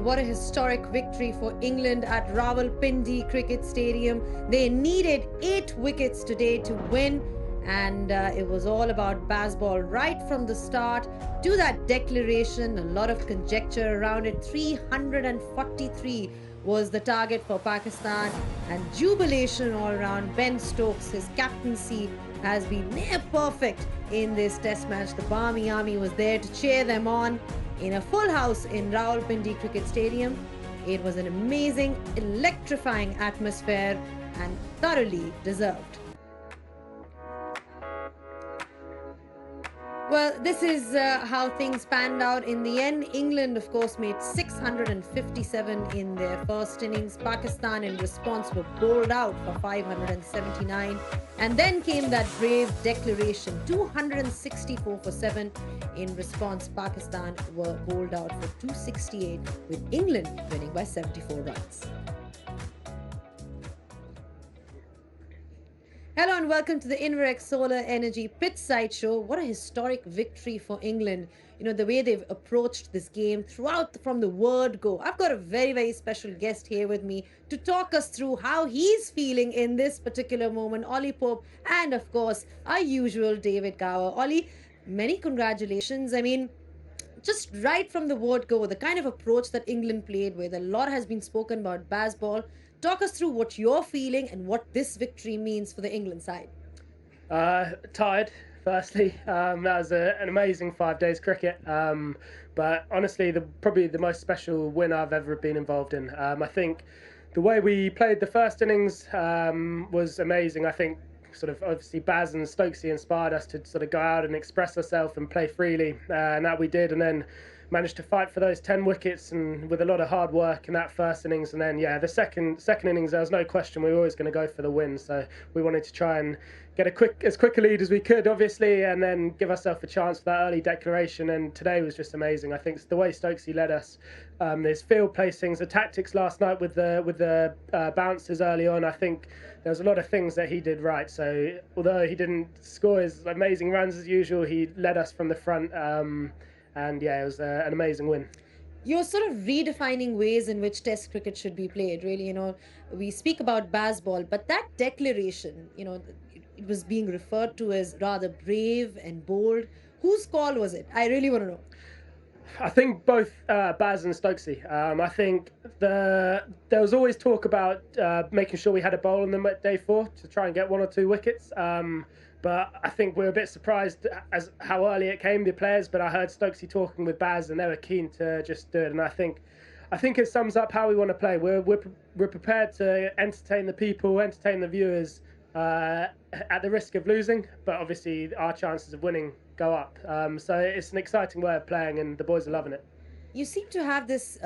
what a historic victory for England at Rawalpindi Cricket Stadium. They needed 8 wickets today to win, and it was all about baseball right from the start to that declaration. A lot of conjecture around it. 343 was the target for Pakistan, and jubilation all around. Ben Stokes, his captaincy has been near perfect in this test match. The Barmy Army was there to cheer them on in a full house in Rawalpindi Cricket Stadium. It was an amazing, electrifying atmosphere and thoroughly deserved. Well, this is how things panned out in the end. England, of course, made 657 in their first innings. Pakistan, in response, were bowled out for 579. And then came that brave declaration, 264 for 7. In response, Pakistan were bowled out for 268, with England winning by 74 runs. Hello and welcome to the Inverex Solar Energy Pitchside Show. What a historic victory for England. You know, the way they've approached this game throughout from the word go. I've got a very, very special guest here with me to talk us through how he's feeling in this particular moment. Ollie Pope and, of course, our usual David Gower. Ollie, many congratulations. I mean, just right from the word go, the kind of approach that England played with, a lot has been spoken about baseball. Talk us through what you're feeling and what this victory means for the England side. Tired, firstly. That was an amazing 5 days cricket. But honestly, probably the most special win I've ever been involved in. I think the way we played the first innings was amazing. I think sort of obviously Baz and Stokesy inspired us to sort of go out and express ourselves and play freely, and that we did. And then managed to fight for those 10 wickets, and with a lot of hard work in that first innings. And then, yeah, the second innings, there was no question we were always going to go for the win. So we wanted to try and get as quick a lead as we could, obviously, and then give ourselves a chance for that early declaration. And today was just amazing. I think the way Stokesy led us, his field placings, the tactics last night with the bounces early on, I think there was a lot of things that he did right. So although he didn't score his amazing runs as usual, he led us from the front. And yeah, it was an amazing win. You're sort of redefining ways in which Test cricket should be played, really. You know, we speak about baseball, but that declaration, you know, it was being referred to as rather brave and bold. Whose call was it? I really want to know. I think both Baz and Stokesy. I think there was always talk about making sure we had a bowl on them at day 4 to try and get 1 or 2 wickets. But I think we were a bit surprised as how early it came, the players. But I heard Stokesy talking with Baz, and they were keen to just do it. And I think it sums up how we want to play. We're prepared to entertain the people, entertain the viewers, at the risk of losing. But obviously, our chances of winning go up. So it's an exciting way of playing, and the boys are loving it. You seem to have this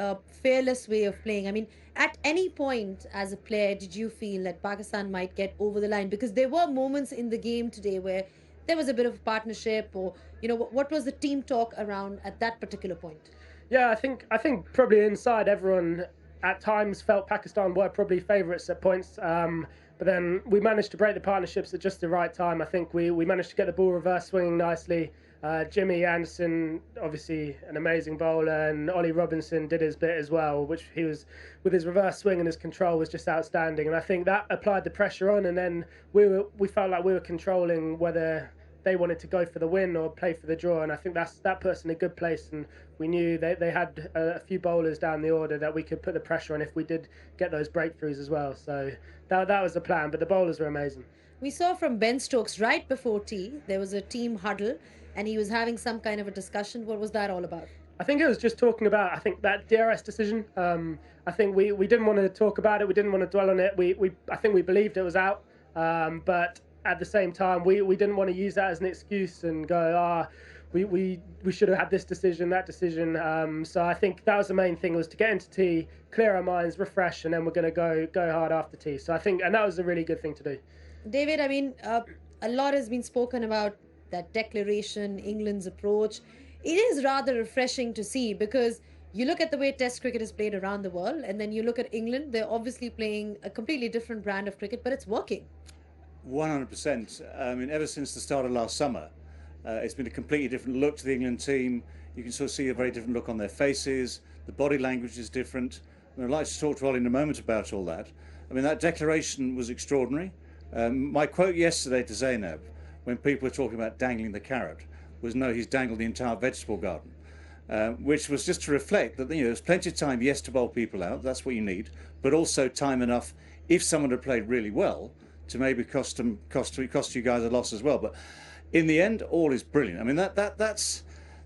fearless way of playing. I mean, at any point as a player, did you feel that Pakistan might get over the line? Because there were moments in the game today where there was a bit of partnership, or, you know, what was the team talk around at that particular point? Yeah, I think probably inside everyone at times felt Pakistan were probably favourites at points. But then we managed to break the partnerships at just the right time. I think we managed to get the ball reverse swinging nicely. Jimmy Anderson, obviously an amazing bowler, and Ollie Robinson did his bit as well, which he was, with his reverse swing and his control, was just outstanding. And I think that applied the pressure on, and then we felt like we were controlling whether they wanted to go for the win or play for the draw. And I think that puts us in a good place, and we knew they had a few bowlers down the order that we could put the pressure on if we did get those breakthroughs as well. So that was the plan, but the bowlers were amazing. We saw from Ben Stokes right before tea, there was a team huddle, and he was having some kind of a discussion. What was that all about? I think it was just talking about, I think, that DRS decision. I think we didn't want to talk about it. We didn't want to dwell on it. I think we believed it was out. But at the same time, we didn't want to use that as an excuse and go, we should have had this decision, that decision. So I think that was the main thing, was to get into tea, clear our minds, refresh, and then we're going to go hard after tea. So I think, and that was a really good thing to do. David, I mean, a lot has been spoken about that declaration, England's approach. It is rather refreshing to see, because you look at the way Test cricket is played around the world, and then you look at England, they're obviously playing a completely different brand of cricket, but it's working. 100%. I mean, ever since the start of last summer, it's been a completely different look to the England team. You can sort of see a very different look on their faces. the body language is different. And I'd like to talk to Ollie in a moment about all that. I mean, that declaration was extraordinary. My quote yesterday to Zainab, when people were talking about dangling the carrot, was no, he's dangled the entire vegetable garden. Which was just to reflect that, you know, there's plenty of time, yes, to bowl people out, that's what you need, but also time enough, if someone had played really well, to maybe cost you guys a loss as well. But in the end, all is brilliant. I mean, that's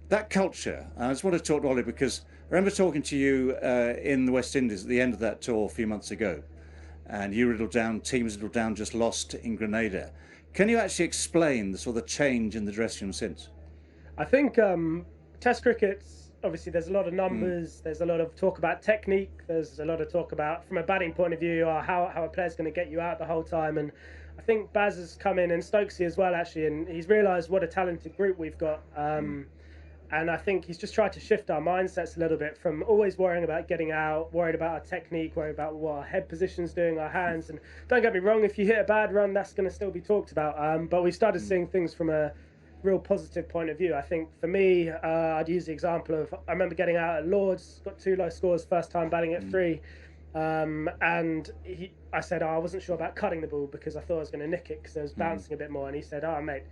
that culture. I just want to talk to Ollie because I remember talking to you in the West Indies at the end of that tour a few months ago, and you riddled down, teams riddled down, just lost in Grenada. Can you actually explain the sort of change in the dressing room since? I think Test cricket's, obviously there's a lot of numbers, there's a lot of talk about technique, there's a lot of talk about, from a batting point of view, how a player's going to get you out the whole time. And I think Baz has come in, and Stokesy as well actually, and he's realised what a talented group we've got. And I think he's just tried to shift our mindsets a little bit from always worrying about getting out, worried about our technique, worried about what our head position's doing, our hands. And don't get me wrong, if you hit a bad run, that's going to still be talked about. But we started seeing things from a real positive point of view. I think for me, I'd use the example of, I remember getting out at Lords, got 2 low scores, first time batting at 3. And I said, I wasn't sure about cutting the ball because I thought I was going to nick it because it was bouncing a bit more. And he said, mate,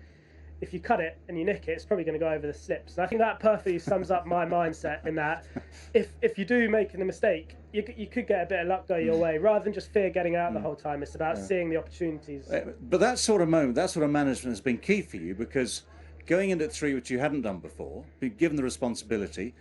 if you cut it and you nick it, it's probably going to go over the slips. And I think that perfectly sums up my mindset in that if you do make a mistake, you could get a bit of luck go your way rather than just fear getting out the whole time. It's about seeing the opportunities. But that sort of moment, that sort of management has been key for you because going in at 3, which you hadn't done before, being given the responsibility,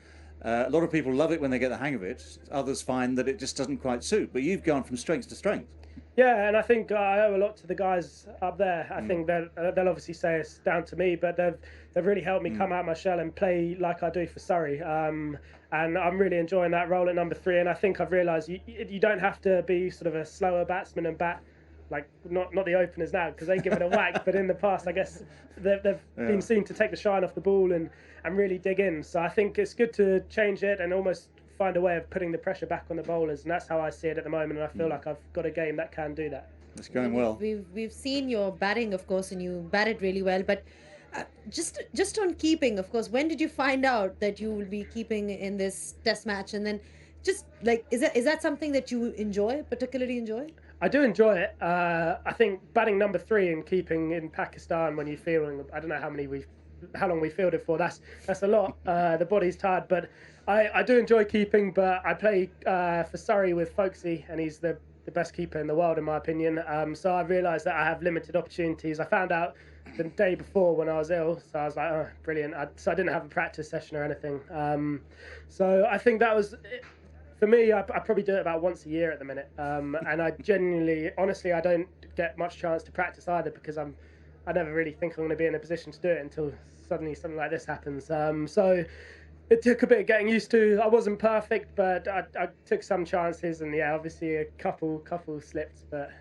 a lot of people love it when they get the hang of it. Others find that it just doesn't quite suit. But you've gone from strength to strength. Yeah, and I think I owe a lot to the guys up there. I think they'll obviously say it's down to me, but they've really helped me come out of my shell and play like I do for Surrey. And I'm really enjoying that role at number 3. And I think I've realised you don't have to be sort of a slower batsman and bat like not the openers now because they give it a whack. But in the past, I guess they've been seen to take the shine off the ball and really dig in. So I think it's good to change it and almost find a way of putting the pressure back on the bowlers, and that's how I see it at the moment. And I feel like I've got a game that can do that. It's going well. We've seen your batting, of course, and you batted really well. But just on keeping, of course, when did you find out that you will be keeping in this Test match? And then, just like, is that something that you particularly enjoy? I do enjoy it. I think batting number 3 and keeping in Pakistan when you're fielding, I don't know how long we fielded for. That's a lot. The body's tired, but I do enjoy keeping. But I play for Surrey with Folkesy, and he's the best keeper in the world, in my opinion. So I realised that I have limited opportunities. I found out the day before when I was ill, so I was like, oh, brilliant. So I didn't have a practice session or anything. So I think that was... For me, I probably do it about once a year at the minute, and I genuinely, honestly, I don't get much chance to practice either because I never really think I'm going to be in a position to do it until suddenly something like this happens. So it took a bit of getting used to. I wasn't perfect, but I took some chances, and yeah, obviously a couple slipped, but.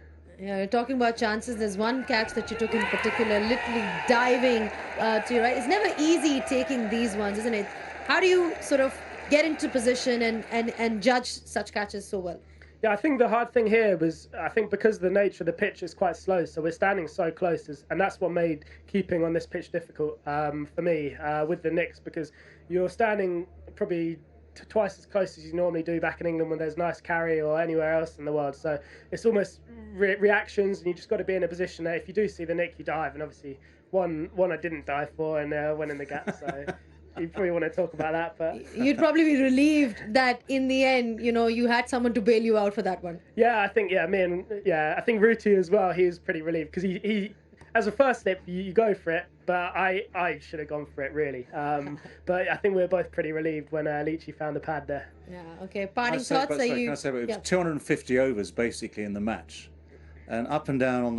Yeah, you're talking about chances. There's one catch that you took in particular, literally diving to your right. It's never easy taking these ones, isn't it? How do you sort of get into position and judge such catches so well? Yeah, I think the hard thing here was, I think because the nature of the pitch is quite slow, so we're standing so close, and that's what made keeping on this pitch difficult for me with the Knicks, because you're standing probably twice as close as you normally do back in England when there's nice carry or anywhere else in the world. So it's almost reactions, and you just got to be in a position that if you do see the nick, you dive. And obviously one I didn't dive for and went in the gap. So you probably want to talk about that, but you'd probably be relieved that in the end, you had someone to bail you out for that one. Yeah, I think I think Ruti as well. He was pretty relieved because he as a first slip you go for it, but I should have gone for it really. But I think we were both pretty relieved when Leachy found the pad there. Yeah. Okay. Parting thoughts. Can I say, it was 250 overs basically in the match. And up and down on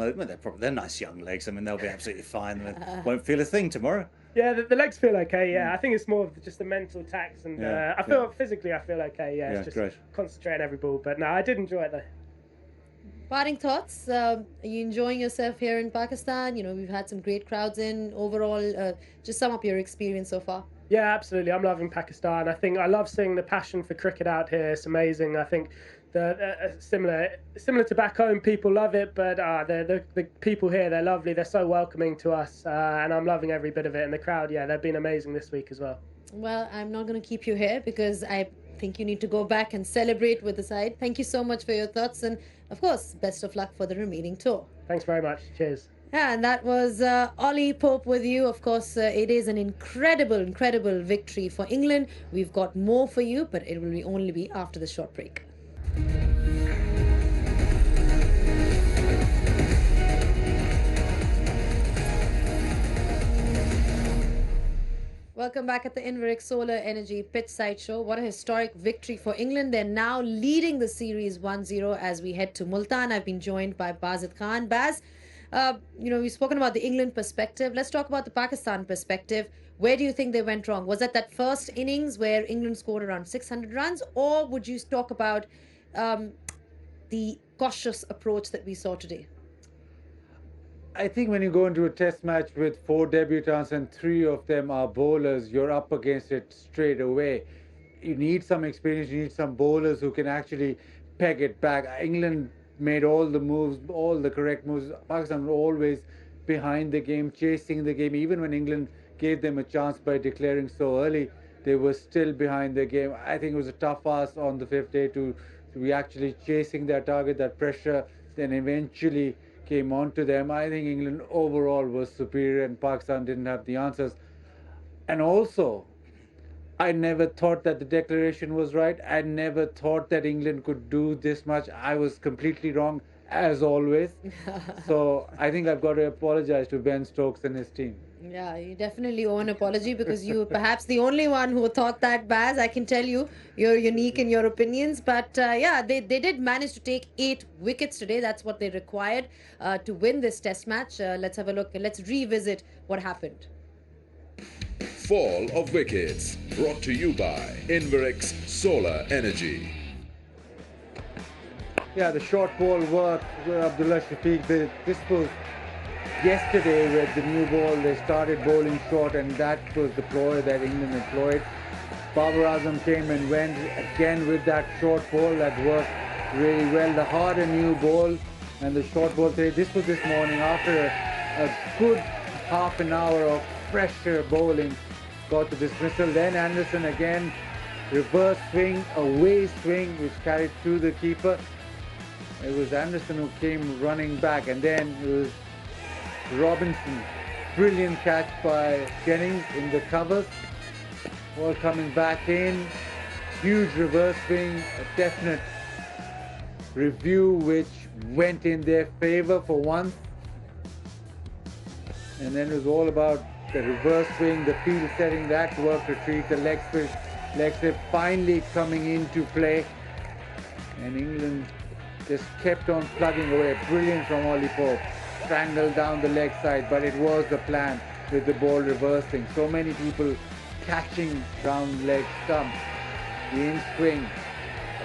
they're nice young legs. I mean, they'll be absolutely fine. They won't feel a thing tomorrow. Yeah, the legs feel okay. Yeah, I think it's more of just the mental tax, and I feel physically I feel okay. Yeah, it's just great. Concentrate on every ball. But no, I did enjoy it though. Parting thoughts. Are you enjoying yourself here in Pakistan? We've had some great crowds in. Overall, just sum up your experience so far. Yeah, absolutely. I'm loving Pakistan. I think I love seeing the passion for cricket out here. It's amazing. I think similar to back home, people love it, but the people here, they're lovely. They're so welcoming to us, and I'm loving every bit of it. And the crowd, they've been amazing this week as well. Well, I'm not going to keep you here because I think you need to go back and celebrate with the side. Thank you so much for your thoughts, and of course, best of luck for the remaining tour. Thanks very much. Cheers. Yeah, and that was Ollie Pope with you. Of course, it is an incredible victory for England. We've got more for you, but it will only be after the short break. Welcome back at the Inveric Solar Energy Pitchside Show. What a historic victory for England. They're now leading the series 1-0 as we head to Multan. I've been joined by Bazid Khan. Baz, we've spoken about the England perspective. Let's talk about the Pakistan perspective. Where do you think they went wrong? Was that first innings where England scored around 600 runs? Or would you talk about the cautious approach that we saw today? I think when you go into a test match with 4 debutants and 3 of them are bowlers, you're up against it straight away. You need some experience, you need some bowlers who can actually peg it back. England made all the moves, all the correct moves. Pakistan were always behind the game, chasing the game. Even when England gave them a chance by declaring so early, they were still behind the game. I think it was a tough ask on the 5th day to be actually chasing their target, that pressure, then eventually came on to them. I think England overall was superior and Pakistan didn't have the answers. And also, I never thought that the declaration was right. I never thought that England could do this much. I was completely wrong, as always. So I think I've got to apologize to Ben Stokes and his team. Yeah, you definitely owe an apology because you were perhaps the only one who thought that, Baz. I can tell you, you're unique in your opinions. But they did manage to take 8 wickets today. That's what they required to win this test match. Let's have a look. Let's revisit what happened. Fall of wickets, brought to you by Inverix Solar Energy. Yeah, the short ball worked with Abdullah Shafiq. This was yesterday with the new ball. They started bowling short, and that was the ploy that England employed. Babar Azam came and went again with that short ball that worked really well. The harder new ball and the short ball today. This was this morning after a good half an hour of pressure bowling. Got the dismissal. Then Anderson again, reverse swing, away swing, which carried through the keeper. It was Anderson who came running back, and then it was Robinson. Brilliant catch by Jennings in the covers. Ball coming back in. Huge reverse swing, a definite review which went in their favor for once. And then it was all about the reverse swing, the field setting, that work retreat, the leg slip finally coming into play. And England just kept on plugging away. Brilliant from Ollie Pope. Strangled down the leg side, but it was the plan with the ball reversing. So many people catching round leg stump. The in swing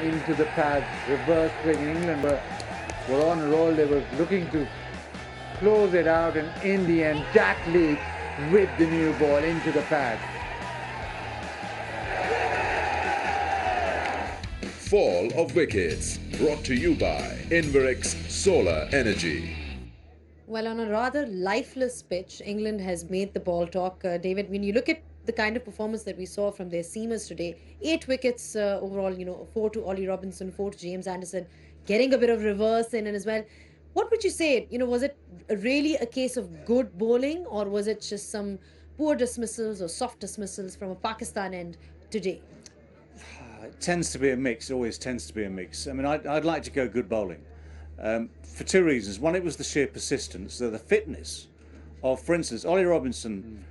into the pads, reverse swing. England were on a roll. They were looking to close it out, and in the end, Jack Leach with the new ball into the pads. Fall of wickets, brought to you by Inverix Solar Energy. Well, on a rather lifeless pitch, England has made the ball talk. David, when you look at the kind of performance that we saw from their seamers today, 8 wickets overall, 4 to Ollie Robinson, 4 to James Anderson, getting a bit of reverse in as well. What would you say? Was it really a case of good bowling, or was it just some poor dismissals or soft dismissals from a Pakistan end today? It tends to be a mix, always tends to be a mix. I mean, I'd like to go good bowling for 2 reasons. One, it was the sheer persistence, the fitness of, for instance, Ollie Robinson,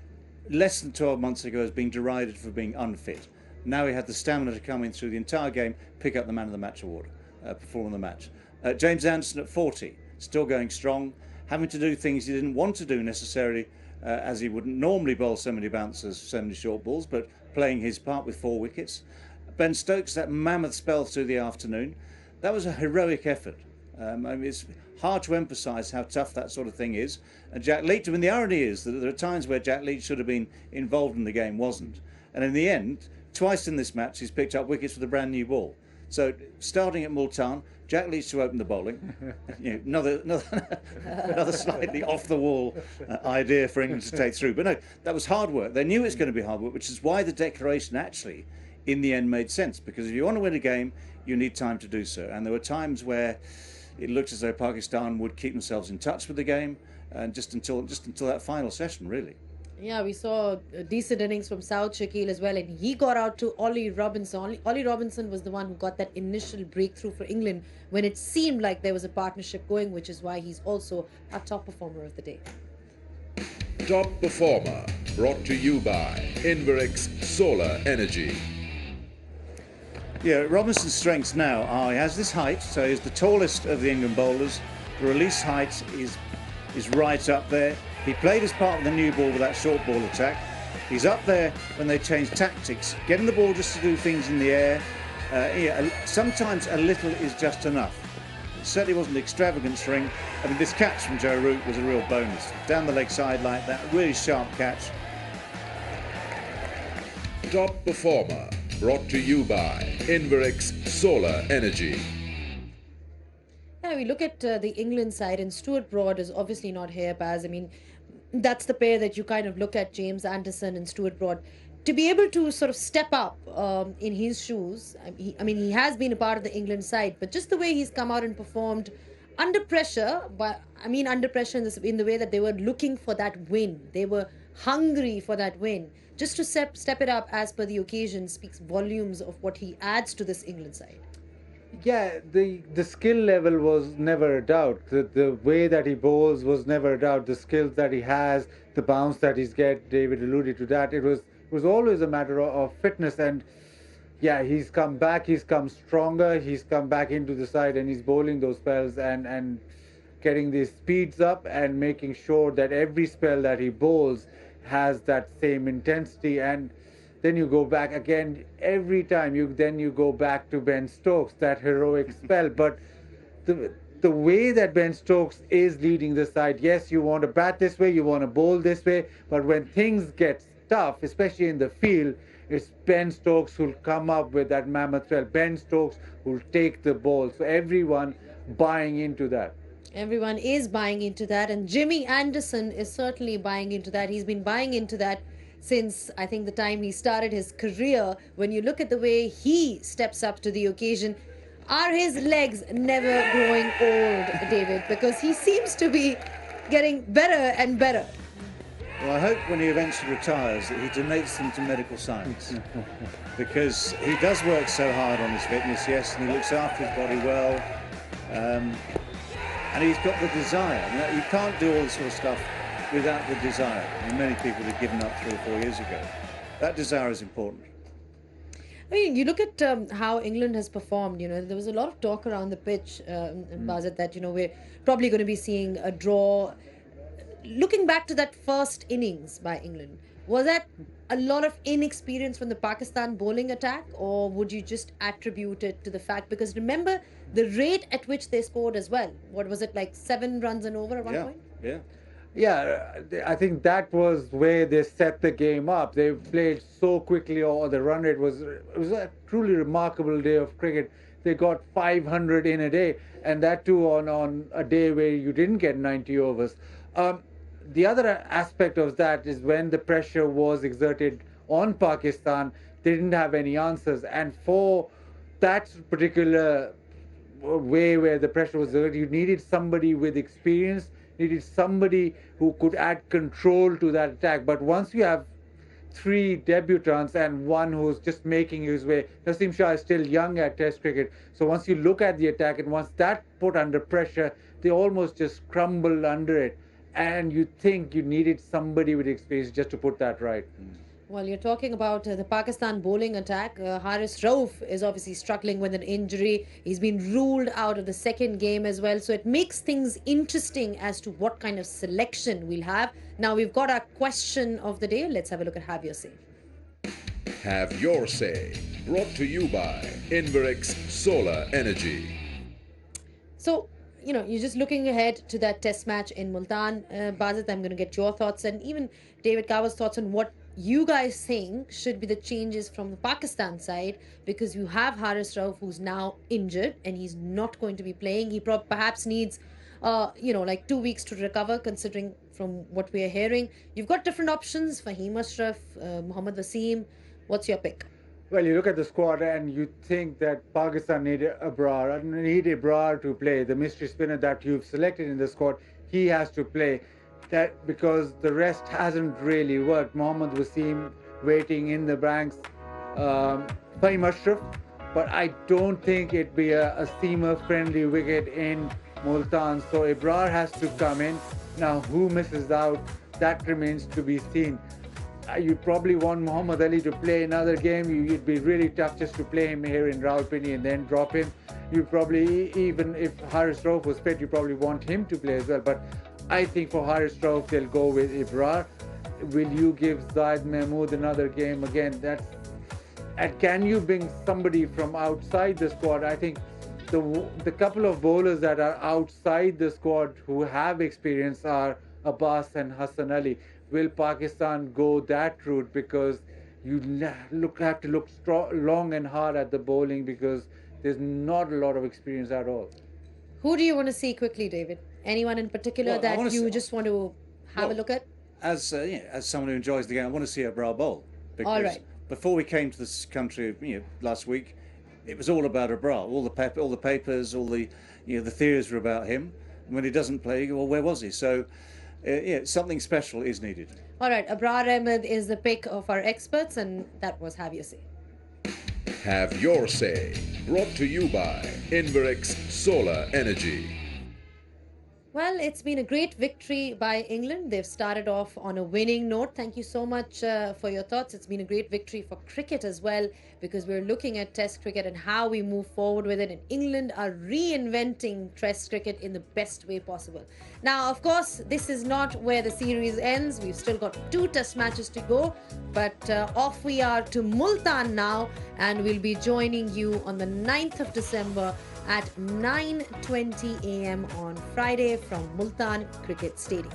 less than 12 months ago, has been derided for being unfit. Now he had the stamina to come in through the entire game, pick up the Man of the Match award, perform the match. James Anderson at 40, still going strong, having to do things he didn't want to do necessarily, as he wouldn't normally bowl so many bouncers, so many short balls, but playing his part with 4 wickets. Ben Stokes, that mammoth spell through the afternoon, that was a heroic effort. I mean, it's hard to emphasise how tough that sort of thing is. And Jack Leach, I mean, the irony is that there are times where Jack Leach should have been involved in the game, wasn't. And in the end, twice in this match, he's picked up wickets with a brand new ball. So starting at Multan, Jack Leach to open the bowling. Another slightly off the wall idea for England to take through. But no, that was hard work. They knew it's going to be hard work, which is why the declaration actually in the end made sense, because if you want to win a game, you need time to do so. And there were times where it looked as though Pakistan would keep themselves in touch with the game, and just until that final session, really. Yeah, we saw decent innings from South Shakil as well, and he got out to Ollie Robinson. Ollie Robinson was the one who got that initial breakthrough for England when it seemed like there was a partnership going, which is why he's also our top performer of the day. Top Performer, brought to you by Inverix Solar Energy. Yeah, Robinson's strengths now are he has this height, so he's the tallest of the England bowlers. The release height is right up there. He played as part of the new ball with that short ball attack. He's up there when they change tactics, getting the ball just to do things in the air. Sometimes a little is just enough. It certainly wasn't extravagant for him. I mean, this catch from Joe Root was a real bonus. Down the leg side like that, really sharp catch. Top Performer, brought to you by Inverix Solar Energy. Yeah, we look at the England side, and Stuart Broad is obviously not here, Baz. I mean, that's the pair that you kind of look at, James Anderson and Stuart Broad. To be able to sort of step up in his shoes, I mean, he has been a part of the England side, but just the way he's come out and performed under pressure, but I mean under pressure in the way that they were looking for that win. They were hungry for that win. Just to step it up as per the occasion speaks volumes of what he adds to this England side. Yeah, the skill level was never a doubt. The way that he bowls was never a doubt. The skills that he has, the bounce that he's get, David alluded to that. It was always a matter of fitness, and yeah, he's come back, he's come stronger, he's come back into the side, and he's bowling those spells and getting these speeds up and making sure that every spell that he bowls has that same intensity. And then you go back again every time. You go back to Ben Stokes, that heroic spell. But the way that Ben Stokes is leading the side, yes, you want to bat this way, you want to bowl this way, but when things get tough, especially in the field, it's Ben Stokes who'll come up with that mammoth spell. Ben Stokes who'll take the ball. So everyone buying into that. Everyone is buying into that, and Jimmy Anderson is certainly buying into that. He's been buying into that since I think the time he started his career. When you look at the way he steps up to the occasion, are his legs never growing old, David? Because he seems to be getting better and better. Well, I hope when he eventually retires that he donates them to medical science, because he does work so hard on his fitness, yes, and he looks after his body well, and he's got the desire. I mean, you can't do all this sort of stuff without the desire. I mean, many people have given up 3 or 4 years ago. That desire is important. I mean, you look at how England has performed. You know, there was a lot of talk around the pitch, Bazat, that, you know, we're probably going to be seeing a draw. Looking back to that first innings by England, was that a lot of inexperience from the Pakistan bowling attack, or would you just attribute it to the fact, because remember the rate at which they scored as well? What was it, like 7 runs and over at one point? Yeah, I think that was where they set the game up. They played so quickly, or the run rate was a truly remarkable day of cricket. They got 500 in a day, and that too on a day where you didn't get 90 overs. The other aspect of that is when the pressure was exerted on Pakistan, they didn't have any answers. And for that particular way where the pressure was exerted, you needed somebody with experience, needed somebody who could add control to that attack. But once you have 3 debutants and one who's just making his way, Naseem Shah is still young at Test cricket. So once you look at the attack, and once that put under pressure, they almost just crumbled under it. And you think you needed somebody with experience just to put that right. Well, you're talking about the Pakistan bowling attack. Haris Rauf is obviously struggling with an injury. He's been ruled out of the second game as well. So it makes things interesting as to what kind of selection we'll have. Now we've got our question of the day. Let's have a look at Have Your Say. Have Your Say, brought to you by Inverix Solar Energy. So, you know, you're just looking ahead to that test match in Multan. Bazat, I'm going to get your thoughts, and even David Kawa's thoughts on what you guys think should be the changes from the Pakistan side, because you have Haris Rauf, who's now injured and he's not going to be playing. He perhaps needs, you know, like 2 weeks to recover, considering from what we are hearing. You've got different options: Fahim Ashraf, Mohammad Wasim. What's your pick? Well, you look at the squad and you think that Pakistan need Abrar to play. The mystery spinner that you've selected in the squad, he has to play. That because the rest hasn't really worked. Mohammad Wasim waiting in the ranks, Fahim Ashraf, but I don't think it'd be a seamer-friendly wicket in Multan. So Abrar has to come in. Now, who misses out? That remains to be seen. You probably want Muhammad Ali to play another game. It'd be really tough just to play him here in Rawalpindi and then drop him. You probably, even if Haris Rauf was fit, you probably want him to play as well. But I think for Haris Rauf, they'll go with Ibrar. Will you give Zaid Mahmood another game again? And can you bring somebody from outside the squad? I think the couple of bowlers that are outside the squad who have experience are Abbas and Hassan Ali. Will Pakistan go that route? Because you have to look long and hard at the bowling because there's not a lot of experience at all. Who do you want to see quickly, David? Anyone in particular Well, that you just want to have a look at? As someone who enjoys the game, I want to see Abrar bowl. Because All right. before we came to this country, last week, it was all about Abrar. All the papers, all the the theories were about him. And when he doesn't play, well, where was he? So. Something special is needed. All right, Abrar Ahmed is the pick of our experts, and that was Have Your Say. Have your say. Brought to you by Inverex Solar Energy. Well, it's been a great victory by England. They've started off on a winning note. Thank you so much for your thoughts. It's been a great victory for cricket as well, because we're looking at Test cricket and how we move forward with it. And England are reinventing Test cricket in the best way possible. Now, of course, this is not where the series ends. We've still got 2 Test matches to go. But off we are to Multan now, and we'll be joining you on the 9th of December at 9:20 a.m. on Friday from Multan Cricket Stadium.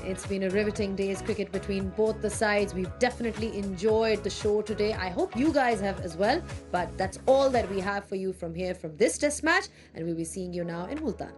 It's been a riveting day's cricket between both the sides. We've definitely enjoyed the show today. I hope you guys have as well. But that's all that we have for you from here from this test match, and we'll be seeing you now in Multan.